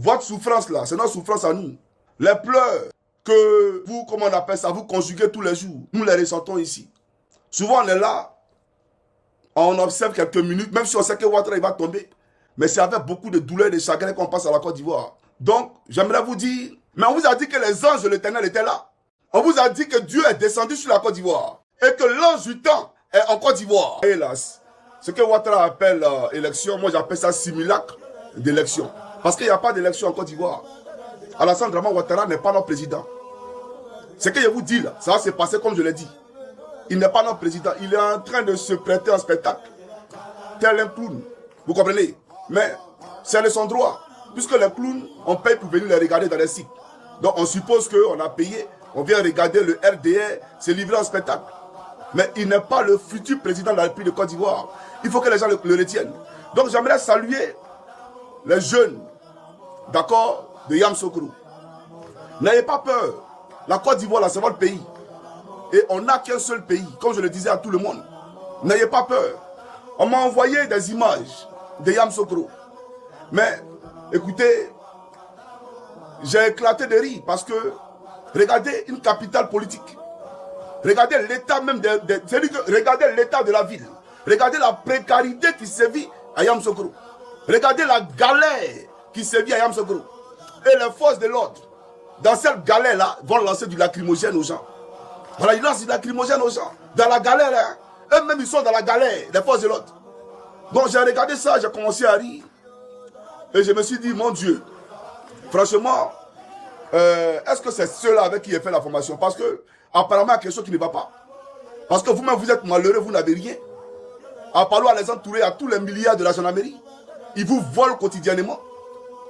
Votre souffrance là, c'est notre souffrance à nous. Les pleurs que vous, comment on appelle ça, vous conjuguez tous les jours, nous les ressentons ici. Souvent on est là, on observe quelques minutes, même si on sait que Ouattara il va tomber. Mais c'est avec beaucoup de douleur et de chagrin qu'on passe à la Côte d'Ivoire. Donc, j'aimerais vous dire, mais on vous a dit que les anges de l'Éternel étaient là. On vous a dit que Dieu est descendu sur la Côte d'Ivoire. Et que l'ange du temps est en Côte d'Ivoire. Hélas, ce que Ouattara appelle élection, moi j'appelle ça simulacre d'élection. Parce qu'il n'y a pas d'élection en Côte d'Ivoire. Alassane Draman Ouattara n'est pas notre président. Ce que je vous dis là, ça va se passer comme je l'ai dit. Il n'est pas notre président. Il est en train de se prêter en spectacle. Tel un clown. Vous comprenez? Mais c'est de son droit. Puisque les clowns, on paye pour venir les regarder dans les sites. Donc on suppose qu'on a payé. On vient regarder le RDR se livrer en spectacle. Mais il n'est pas le futur président de la République de Côte d'Ivoire. Il faut que les gens le retiennent. Donc j'aimerais saluer les jeunes, d'accord, de Yamoussoukro. N'ayez pas peur. La Côte d'Ivoire, c'est votre pays. Et on n'a qu'un seul pays, comme je le disais à tout le monde. N'ayez pas peur. On m'a envoyé des images de Yamoussoukro. Mais, écoutez, j'ai éclaté de rire parce que, regardez une capitale politique. Regardez l'état même regardez l'état de la ville. Regardez la précarité qui sévit à Yamoussoukro. Regardez la galère qui sévit à Yamoussoukro. Et les forces de l'ordre, dans cette galère-là, vont lancer du lacrymogène aux gens. Voilà, ils lancent du lacrymogène aux gens. Dans la galère, hein. Eux-mêmes, ils sont dans la galère, les forces de l'ordre. Donc, j'ai regardé ça, j'ai commencé à rire. Et je me suis dit, mon Dieu, franchement, est-ce que c'est ceux-là avec qui j'ai fait la formation? Parce que, apparemment, il y a quelque chose qui ne va pas. Parce que vous-même, vous êtes malheureux, vous n'avez rien. À Palo Alessandre Touré, à tous les milliards de la gendarmerie, ils vous volent quotidiennement.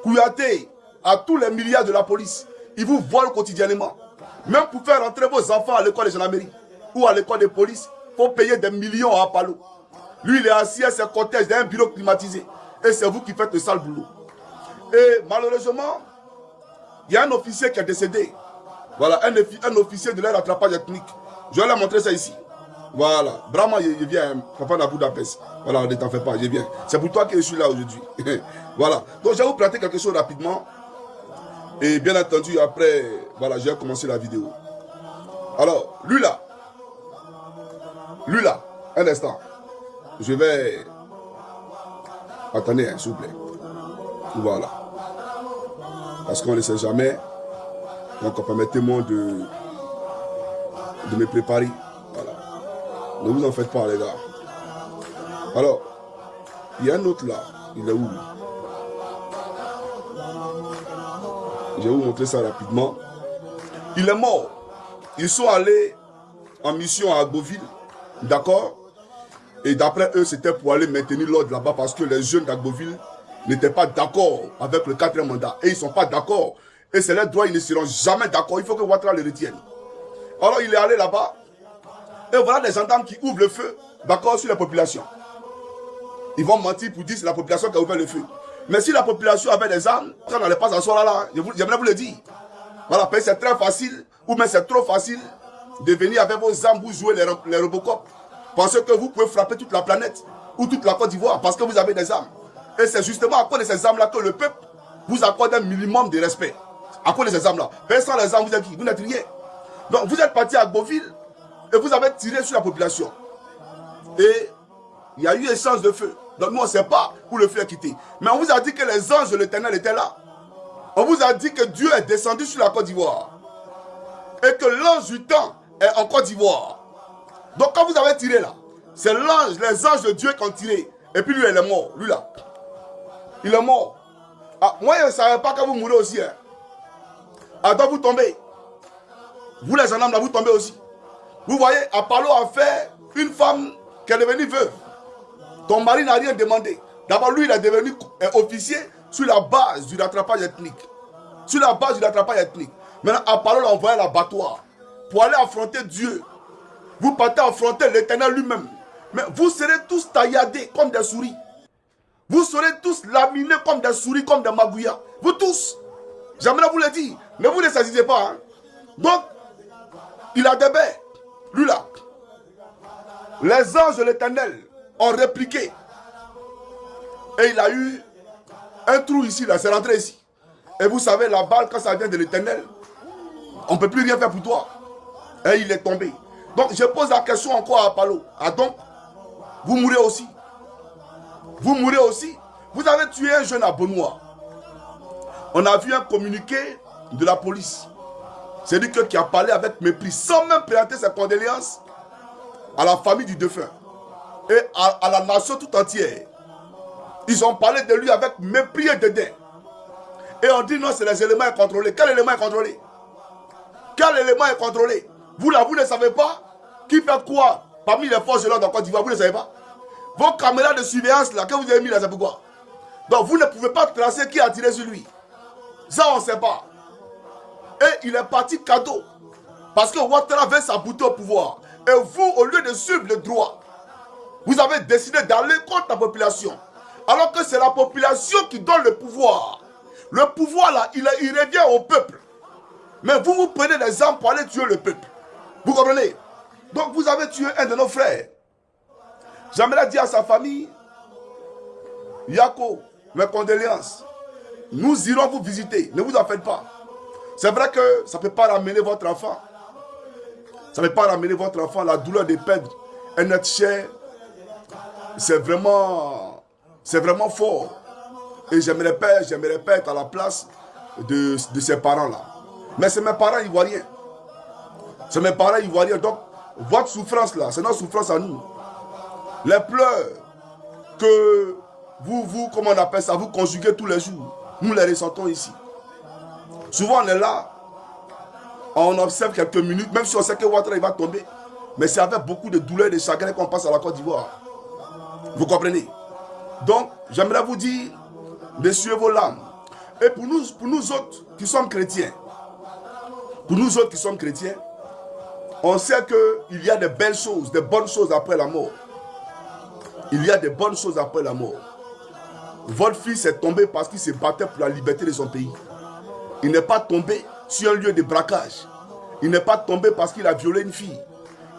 Kouyaté, à tous les milliards de la police, ils vous volent quotidiennement. Même pour faire entrer vos enfants à l'école de gendarmerie ou à l'école de police, il faut payer des millions à Palo. Lui, il est assis à ses cortèges dans un bureau climatisé. Et c'est vous qui faites le sale boulot. Et malheureusement, il y a un officier qui est décédé. Voilà, un officier de l'air attrapage ethnique. Je vais leur montrer ça ici. Voilà, vraiment, je viens, papa n'a Budapest. Voilà, ne t'en fais pas, je viens. C'est pour toi que je suis là aujourd'hui. Voilà, donc je vais vous prêter quelque chose rapidement. Et bien entendu, après, voilà, je vais commencer la vidéo. Alors, lui là, un instant. Je vais... Attendez, s'il vous plaît. Voilà. Parce qu'on ne sait jamais. Donc, permettez-moi de me préparer. Voilà. Ne vous en faites pas, les gars. Alors, il y a un autre là. Il est où? Je vais vous montrer ça rapidement. Il est mort. Ils sont allés en mission à Agboville. D'accord? Et d'après eux, c'était pour aller maintenir l'ordre là-bas parce que les jeunes d'Agboville n'étaient pas d'accord avec le 4e mandat. Et ils ne sont pas d'accord. Et c'est leur droit, ils ne seront jamais d'accord. Il faut que Ouattara le retienne. Alors il est allé là-bas. Et voilà des gendarmes qui ouvrent le feu, d'accord, sur la population. Ils vont mentir pour dire que c'est la population qui a ouvert le feu. Mais si la population avait des armes, ça n'allait pas s'asseoir là. J'aimerais vous le dire. Voilà, parce que c'est très facile, ou même c'est trop facile de venir avec vos armes, vous jouer les Robocop. Pensez que vous pouvez frapper toute la planète ou toute la Côte d'Ivoire parce que vous avez des armes. Et c'est justement à cause de ces armes-là que le peuple vous accorde un minimum de respect. À cause de ces armes-là. Mais sans les armes, vous êtes qui? Vous n'êtes rien. Donc vous êtes parti à Agboville et vous avez tiré sur la population. Et il y a eu échange de feu. Donc nous on ne sait pas où le feu est quitté. Mais on vous a dit que les anges de l'Éternel étaient là. On vous a dit que Dieu est descendu sur la Côte d'Ivoire. Et que l'ange du temps est en Côte d'Ivoire. Donc quand vous avez tiré là, c'est l'ange, les anges de Dieu qui ont tiré. Et puis lui, il est mort. Lui là. Il est mort. Ah, moi, je ne savais pas que vous mourrez aussi. Hein. Alors vous tombez. Vous les gendarmes là, vous tombez aussi. Vous voyez, Apollo a fait une femme qui est devenue veuve. Ton mari n'a rien demandé. D'abord, lui, il est devenu officier sur la base du rattrapage ethnique. Sur la base du rattrapage ethnique. Maintenant, Apollo l'a envoyé à l'abattoir pour aller affronter Dieu. Vous partez affronter l'Éternel lui-même. Mais vous serez tous tailladés comme des souris. Vous serez tous laminés comme des souris, comme des magouillas. Vous tous. J'aimerais vous le dire. Ne vous ne saisissez pas. Hein. Donc, il a des bêtes. Lui là. Les anges de l'Éternel ont répliqué. Et il a eu un trou ici, là. C'est rentré ici. Et vous savez, la balle, quand ça vient de l'Éternel, on ne peut plus rien faire pour toi. Et il est tombé. Donc, je pose la question encore à Palo. Ah donc, vous mourrez aussi. Vous mourrez aussi. Vous avez tué un jeune à Benoît. On a vu un communiqué de la police. C'est lui qui a parlé avec mépris, sans même présenter ses condoléances à la famille du défunt et à la nation tout entière. Ils ont parlé de lui avec mépris et dédain. Et on dit non, c'est les éléments incontrôlés. Quel élément est contrôlé? Quel élément est contrôlé? Vous là, vous ne savez pas qui fait quoi parmi les forces de l'ordre en Côte d'Ivoire, vous ne savez pas? Vos caméras de surveillance là, que vous avez mis là, c'est pourquoi? Donc vous ne pouvez pas tracer qui a tiré sur lui. Ça, on ne sait pas. Et il est parti cadeau. Parce que Ouattara veut s'abouter au pouvoir. Et vous, au lieu de suivre le droit, vous avez décidé d'aller contre la population. Alors que c'est la population qui donne le pouvoir. Le pouvoir là, il revient au peuple. Mais vous, vous prenez des armes pour aller tuer le peuple. Vous comprenez? Donc vous avez tué un de nos frères. J'aimerais dire à sa famille, Yako, mes condoléances. Nous irons vous visiter. Ne vous en faites pas. C'est vrai que ça ne peut pas ramener votre enfant. Ça ne peut pas ramener votre enfant. La douleur de perdre un être cher, c'est vraiment fort. Et j'aimerais pas être à la place de ces parents-là. Mais c'est mes parents ivoiriens. C'est mes parents ivoiriens. Donc, votre souffrance là, c'est notre souffrance à nous. Les pleurs que comment on appelle ça, vous conjuguez tous les jours. Nous les ressentons ici. Souvent on est là, on observe quelques minutes, même si on sait que Ouattara il va tomber. Mais c'est avec beaucoup de douleur et de chagrin qu'on passe à la Côte d'Ivoire. Vous comprenez? Donc, j'aimerais vous dire, d'essuyer vos larmes. Et pour nous autres qui sommes chrétiens, on sait qu'il y a de belles choses, de bonnes choses après la mort. Il y a de bonnes choses après la mort. Votre fils est tombé parce qu'il se battait pour la liberté de son pays. Il n'est pas tombé sur un lieu de braquage. Il n'est pas tombé parce qu'il a violé une fille.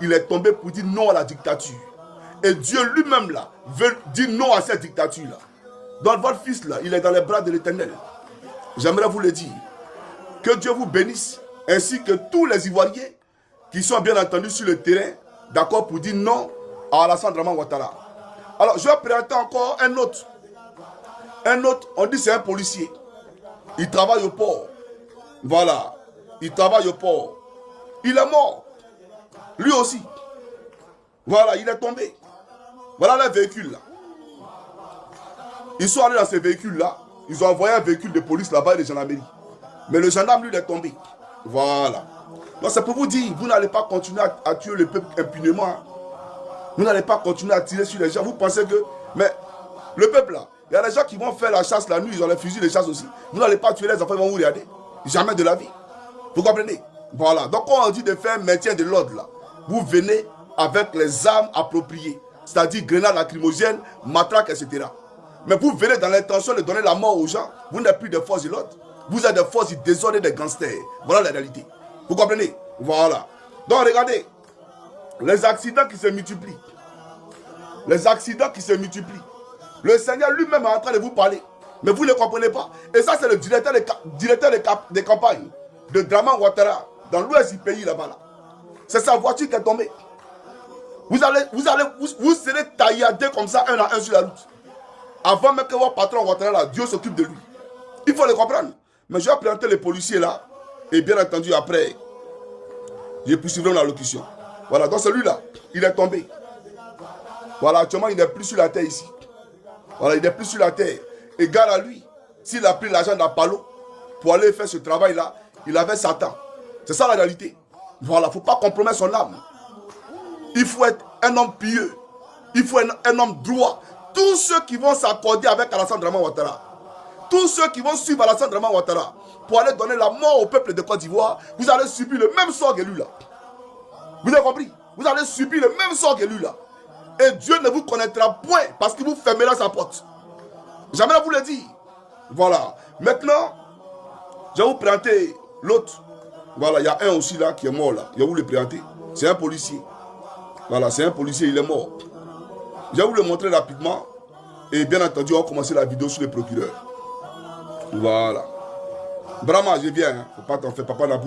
Il est tombé pour dire non à la dictature. Et Dieu lui-même là veut dire non à cette dictature-là. Donc votre fils là, il est dans les bras de l'Éternel. J'aimerais vous le dire. Que Dieu vous bénisse, ainsi que tous les Ivoiriens qui sont bien entendu sur le terrain, d'accord, pour dire non à Alassane Dramane Ouattara. Alors, je vais présenter encore un autre. Un autre, on dit c'est un policier. Il travaille au port. Voilà. Il travaille au port. Il est mort. Lui aussi. Voilà, il est tombé. Voilà les véhicules là. Ils sont allés dans ces véhicules là. Ils ont envoyé un véhicule de police là-bas et de gendarmerie. Mais le gendarme, lui, il est tombé. Voilà. Donc c'est pour vous dire, vous n'allez pas continuer à tuer le peuple impunément. Hein. Vous n'allez pas continuer à tirer sur les gens. Vous pensez que... Mais le peuple là, il y a des gens qui vont faire la chasse la nuit, ils ont les fusils de chasse aussi. Vous n'allez pas tuer les enfants, ils vont vous regarder. Jamais de la vie. Vous comprenez? Voilà. Donc quand on dit de faire un maintien de l'ordre là, vous venez avec les armes appropriées. C'est-à-dire grenades lacrymogènes, matraques, etc. Mais vous venez dans l'intention de donner la mort aux gens. Vous n'êtes plus des forces de l'ordre. Vous êtes des forces du désordre et des gangsters. Voilà la réalité. Vous comprenez? Voilà. Donc regardez. Les accidents qui se multiplient. Les accidents qui se multiplient. Le Seigneur lui-même est en train de vous parler. Mais vous ne comprenez pas. Et ça, c'est le directeur de campagne de Dramane Ouattara dans l'ouest du pays là-bas. Là. C'est sa voiture qui est tombée. Vous serez tailladés comme ça, un à un sur la route. Avant même que votre patron Ouattara là, Dieu s'occupe de lui. Il faut le comprendre. Mais je vais présenter les policiers là. Et bien entendu, après, je poursuivrai la locution. Voilà, donc celui-là, il est tombé. Voilà, actuellement, il n'est plus sur la terre ici. Voilà, il n'est plus sur la terre. Et gare à lui, s'il a pris l'argent d'Apollo pour aller faire ce travail-là, il avait Satan. C'est ça la réalité. Voilà, il ne faut pas compromettre son âme. Il faut être un homme pieux. Il faut être un homme droit. Tous ceux qui vont s'accorder avec Alassane Dramane Ouattara, tous ceux qui vont suivre Alassane Dramane Ouattara pour aller donner la mort au peuple de Côte d'Ivoire, vous allez subir le même sort que lui là. Vous avez compris? Vous allez subir le même sort que lui là. Et Dieu ne vous connaîtra point parce qu'il vous fermera sa porte. J'aimerais vous le dire. Voilà. Maintenant, je vais vous présenter l'autre. Voilà, il y a un aussi là qui est mort là. Je vais vous le présenter. C'est un policier. Voilà, c'est un policier, il est mort. Je vais vous le montrer rapidement. Et bien entendu, on va commencer la vidéo sur le procureur. Voilà. Brahma, je viens. Hein. Faut pas t'en faire, papa n'a